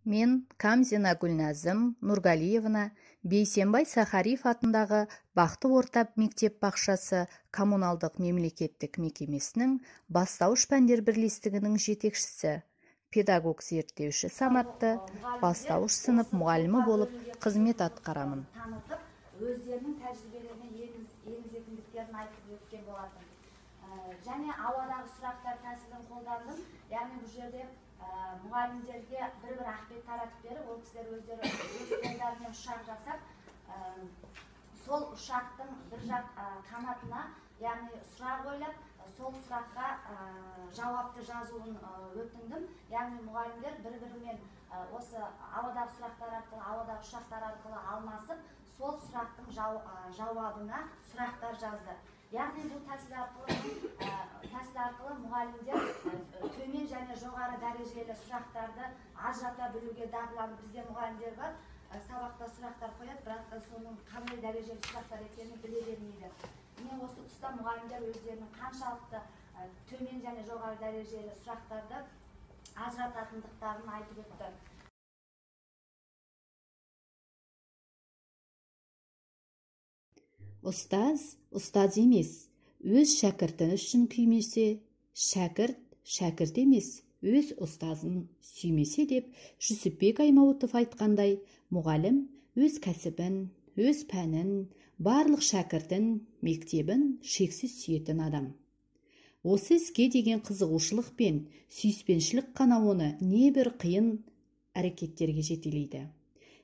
Мен Камзина Гүлназым Нургалиевна Бейсенбай Сахариев атындағы Бақты орта мектеп-бақшасы коммуналдық мемлекеттік мекемесінің бастауыш пәндер бірлестігінің жетекшісі, педагог зерттеуші санатты бастауыш сынып мұғалімі болып қызмет атқарамын. Өздерінің тәжірибелеріне енгізетіндіктерін айтып өткен болатын. Және ауадағы сұрақтар тәсілін қолдандым. Яғни бұл жерде мұғалімдерге бір ақпет таратып беріп, ол кісілер өздері өз қолдарымен ұшақ жасап, сол ұшақтың бір жақ қанатына, яғни сұрақ ойлап, сол сұраққа жауапты жазуын өтіндім. Яғни мұғалімдер бір-бірімен осы ауадағы сұрақтар арқылы, ауадағы ұшақтар арқылы алмасып, сол сұрақтың жауабына сұрақтар жазды. Яғни бұл тәсіл арқылы мұғалімдер төмен және жоғары дәрежелі сұрақтарды ажырата білуге дағдыланып. Бізде мұғалімдер бар, сабақта сұрақтар қояды, бірақ соның қандай дәрежелі сұрақтар екенін біле бермейді. Мен осы тұста мұғалімдер өздерінің қаншалықты төмен және жоғары дәрежелі сұрақтарды ажырататындықтарын айтып өтті. Ұстаз емес, өз шәкіртін үшін күймесе, шәкірт емес, өз ұстазын сүймесе деп Жүсіпбек Аймауытов айтқандай, мұғалім өз кәсібін, өз пәнін, барлық шәкіртін, мектебін шексіз сүйетін адам. Осы іске деген қызығушылық пен сүйіспеншілік қана оны небір қиын әрекеттерге жетелейді.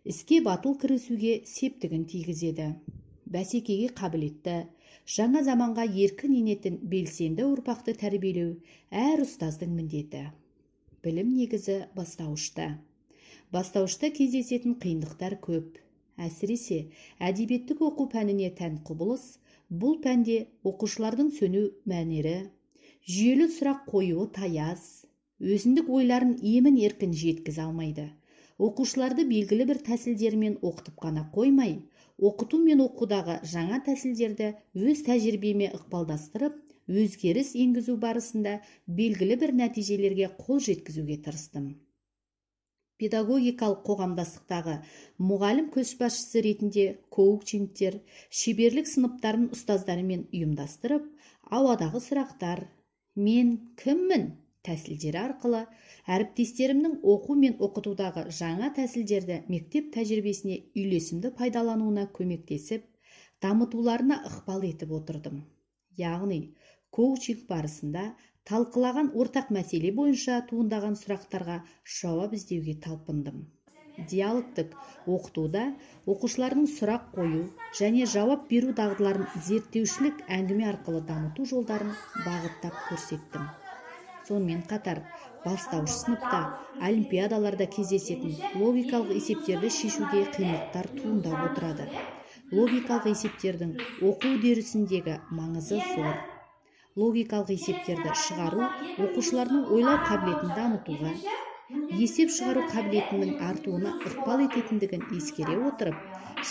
Іске батыл кірісуге септігін тигізеді. Бәсекеге қабілетті, жаңа заманға еркін енетін белсенді ұрпақты тәрбиелеу әр ұстаздың міндеті. Білім негізі бастауышта. Бастауышта кездесетін қиындықтар көп. Әсіресе әдебиеттік оқу пәніне тән құбылыс, бұл пәнде оқушылардың сөну мәнері, жүйелі сұрақ қоюы таяз, өзіндік ойларын емін еркін жеткізе алмайды. Оқушыларды белгілі бір тәсілдермен оқытып қана қоймай, оқыту мен оқудағы жаңа тәсілдерді өз тәжірибеме ықпалдастырып, өзгеріс енгізу барысында белгілі бір нәтижелерге қол жеткізуге тырыстым. Педагогикалық қоғамдастықтағы мұғалім көшбасшысы ретінде коучингтер, шеберлік сыныптарын ұстаздарымен ұйымдастырып, ауадағы сұрақтар, мен кіммін тәсілдері арқылы әріптестерімнің оқу мен оқытудағы жаңа тәсілдерді мектеп тәжірибесіне үйлесімді пайдалануына көмектесіп, дамытуларына ықпал етіп отырдым. Яғни, коучинг барысында талқылаған ортақ мәселе бойынша туындаған сұрақтарға жауап іздеуге талпындым. Диалогтік оқытуда оқушылардың сұрақ қою және жауап беру дағдыларын зерттеушілік әңгіме арқылы дамыту жолдарын бағыттап көрсеттім. Сонымен қатар, бастауыш сыныпта олимпиадаларда кездесетін логикалық есептерді шешуде қиындықтар туындап отырады. Логикалық есептердің оқу үдерісіндегі маңызы зор. Логикалық есептерді шығару оқушылардың ойлау қабілетін дамытуға, есеп шығару қабілетінің артуына ықпал ететіндігін ескере отырып,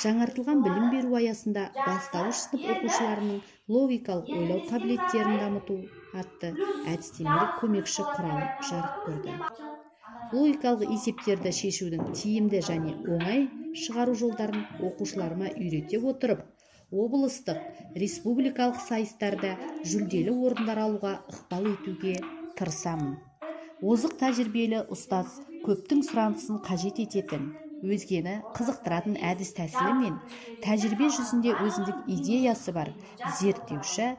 жаңартылған білім беру аясында бастауыш сынып оқушыларының логикалық ойлау қабілеттерін дамыту атты әдістемелік көмекші құралым жарық көрді. Логикалық есептерді шешудің тиімді және оңай шығару жолдарын оқушыларыма үйрете отырып, облыстық, республикалық сайыстарда жүлделі орындар алуға ықпал етуге тырысамын. Озық тәжірибелі ұстаз көптің сұранысын қажет ететін, өзгені қызықтыратын әдіс тәсілі мен тәжірибе жүзінде өзіндік идеясы бар зерттеуші